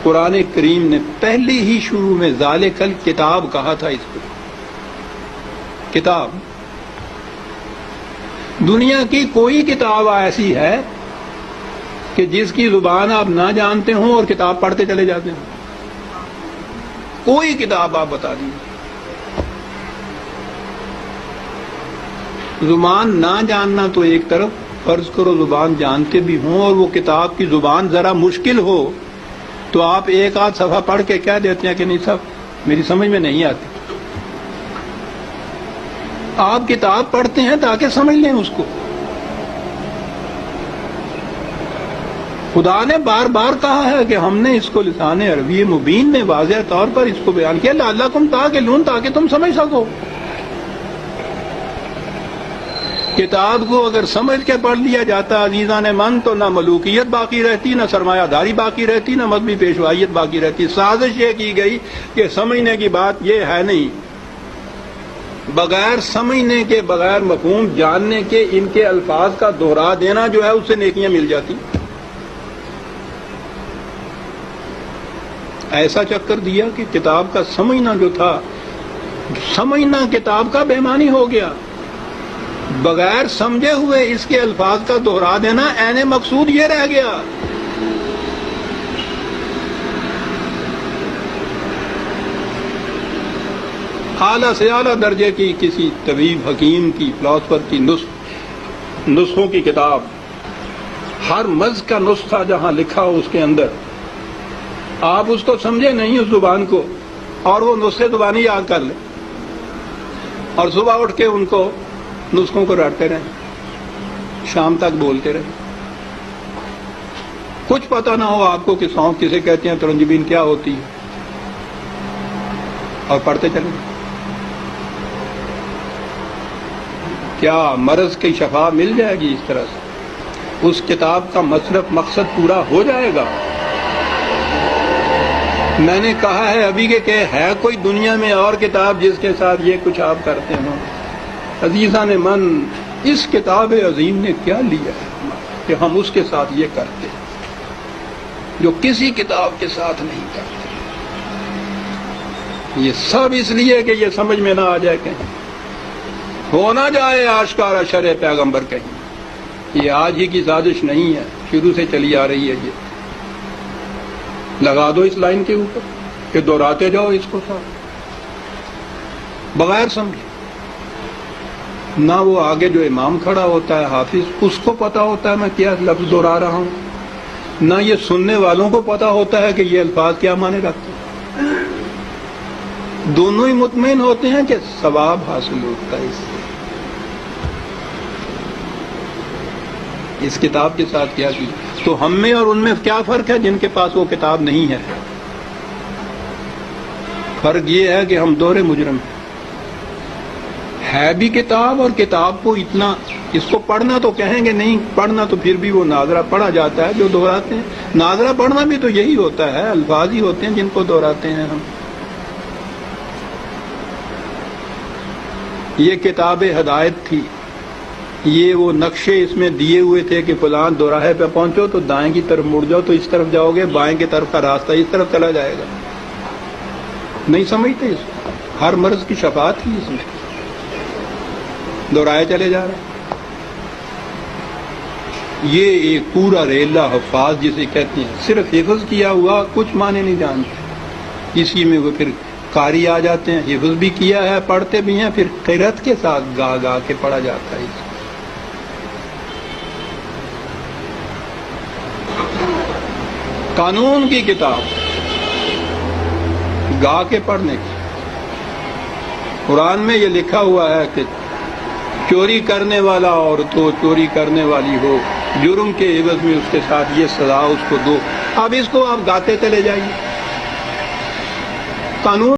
قرآن کریم نے پہلی ہی شروع میں ذالکل کتاب کہا تھا. اس کو کتاب. دنیا کی کوئی کتاب ایسی ہے کہ جس کی زبان آپ نہ جانتے ہوں اور کتاب پڑھتے چلے جاتے ہیں؟ کوئی کتاب آپ بتا دیجیے. زبان نہ جاننا تو ایک طرف، فرض کرو زبان جانتے بھی ہوں اور وہ کتاب کی زبان ذرا مشکل ہو تو آپ ایک آدھ صفحہ پڑھ کے کہہ دیتے ہیں کہ نہیں صاحب میری سمجھ میں نہیں آتی. آپ کتاب پڑھتے ہیں تاکہ سمجھ لیں اس کو. خدا نے بار بار کہا ہے کہ ہم نے اس کو لسان عربی مبین میں واضح طور پر اس کو بیان کیا، لعلکم تعقلون، تاکہ تم سمجھ سکو. کتاب کو اگر سمجھ کے پڑھ لیا جاتا عزیزان من تو نہ ملوکیت باقی رہتی، نہ سرمایہ داری باقی رہتی، نہ مذہبی پیشوائیت باقی رہتی. سازش یہ کی گئی کہ سمجھنے کی بات یہ ہے نہیں، بغیر سمجھنے کے، بغیر مفہوم جاننے کے ان کے الفاظ کا دوہرا دینا جو ہے اس سے نیکیاں مل جاتی. ایسا چکر دیا کہ کتاب کا سمجھنا جو تھا، سمجھنا کتاب کا بے معنی ہو گیا. بغیر سمجھے ہوئے اس کے الفاظ کا دوہرا دینا عین مقصود یہ رہ گیا. اعلیٰ سے اعلیٰ درجے کی کسی طبیب، حکیم کی، فلاسفر کی نسخوں کی کتاب، ہر مرض کا نسخہ جہاں لکھا ہو اس کے اندر، آپ اس کو سمجھے نہیں اس زبان کو اور وہ نسخے زبانی یاد کر لیں اور صبح اٹھ کے ان کو نسخوں کو رٹتے رہیں، شام تک بولتے رہیں. کچھ پتہ نہ ہو آپ کو کہ سونف کسے کہتے ہیں، ترنجبین کیا ہوتی ہے، اور پڑھتے چلیں. کیا مرض کی شفا مل جائے گی اس طرح سے؟ اس کتاب کا مصرف مقصد پورا ہو جائے گا؟ میں نے کہا ہے ابھی کہ ہے کوئی دنیا میں اور کتاب جس کے ساتھ یہ کچھ آپ کرتے ہوں؟ عزیزان من، اس کتاب عظیم نے کیا لیا ہے کہ ہم اس کے ساتھ یہ کرتے ہیں جو کسی کتاب کے ساتھ نہیں کرتے؟ یہ سب اس لیے کہ یہ سمجھ میں نہ آ جائے، کہیں ہو نہ جائے آشکارا شرع پیغمبر. کہیں یہ آج ہی کی سازش نہیں ہے، شروع سے چلی آ رہی ہے. یہ لگا دو اس لائن کے اوپر کہ دہراتے جاؤ اس کو ساتھ بغیر سمجھے. نہ وہ آگے جو امام کھڑا ہوتا ہے حافظ، اس کو پتا ہوتا ہے میں کیا لفظ دہرا رہا ہوں، نہ یہ سننے والوں کو پتا ہوتا ہے کہ یہ الفاظ کیا معنی رکھتے ہیں. دونوں ہی مطمئن ہوتے ہیں کہ ثواب حاصل ہوتا ہے اس کتاب کے ساتھ. کیا چیز تو ہم میں اور ان میں کیا فرق ہے جن کے پاس وہ کتاب نہیں ہے؟ فرق یہ ہے کہ ہم دوہرے مجرم ہیں. ہے بھی کتاب، اور کتاب کو اتنا، اس کو پڑھنا تو کہیں گے نہیں، پڑھنا تو پھر بھی وہ ناظرہ پڑھا جاتا ہے جو دہراتے ہیں. ناظرہ پڑھنا بھی تو یہی ہوتا ہے، الفاظ ہی ہوتے ہیں جن کو دہراتے ہیں ہم. یہ کتاب ہدایت تھی، یہ وہ نقشے اس میں دیے ہوئے تھے کہ فلاں دوراہے پہ پہنچو تو دائیں کی طرف مڑ جاؤ تو اس طرف جاؤ گے، بائیں کی طرف کا راستہ اس طرف چلا جائے گا. نہیں سمجھتے اس کو. ہر مرض کی شفا تھی اس میں، دورائے چلے جا رہے ہیں. یہ ایک پورا ریلا حفاظ جسے کہتے ہیں، صرف حفظ کیا ہوا کچھ معنی نہیں جانتے. اسی میں وہ پھر قاری آ جاتے ہیں، حفظ بھی کیا ہے، پڑھتے بھی ہیں، پھر قرأت کے ساتھ گا گا کے پڑھا جاتا ہے. قانون کی کتاب گا کے پڑھنے کی. قرآن میں یہ لکھا ہوا ہے کہ چوری کرنے والا اور تو چوری کرنے والی ہو، جرم کے عوض میں اس کے ساتھ یہ سزا اس کو دو. اب اس کو آپ گاتے چلے جائیے. قانون